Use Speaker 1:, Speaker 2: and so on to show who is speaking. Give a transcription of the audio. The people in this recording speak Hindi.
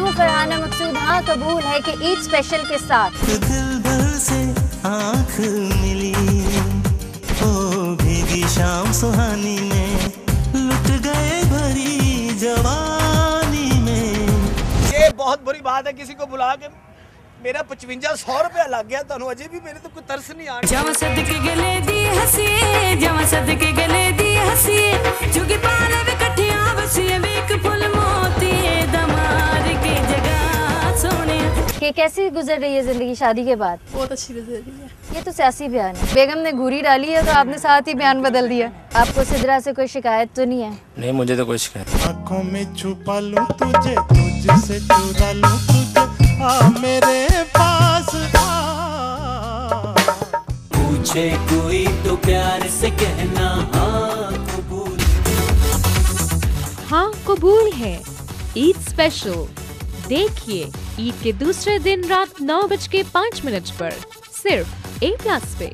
Speaker 1: फरहाना मकसूद, हाँ कबूल है कि ईद स्पेशल के साथ
Speaker 2: दिल भर से आँख मिली, ओ भीगी शाम सुहानी में लुट गए भरी जवानी में।
Speaker 3: ये बहुत बुरी बात है, किसी को बुला के मेरा 5500 रुपया लग गया, तो अजय भी मेरे तो कोई तरस नहीं आ
Speaker 4: जमा सदके गले दी हसी, जमा सदके गले दी हसी, चुगी पाले वे कठिया बसिए वे एक फुल मोती दमार की जगह सोने।
Speaker 1: कि कैसी गुजर रही है जिंदगी शादी के बाद?
Speaker 5: बहुत अच्छी गुजर रही है।
Speaker 1: ये तो सियासी बयान है। बेगम ने घूरी डाली है तो आपने साथ ही बयान बदल दिया। आपको सिद्रा से कोई शिकायत तो नहीं है?
Speaker 6: नहीं, मुझे तो कोई शिकायत।
Speaker 2: आँखों में छुपा लूं तुझे, तुझसे चुरा लूं तुझे, आ मेरे पास आ।
Speaker 7: पूछे कोई तो प्यार से कहना हाँ कबूल।
Speaker 8: हाँ कबूल है ईद स्पेशल। देखिए ईद के दूसरे दिन रात 9:05 पर सिर्फ A+ पे।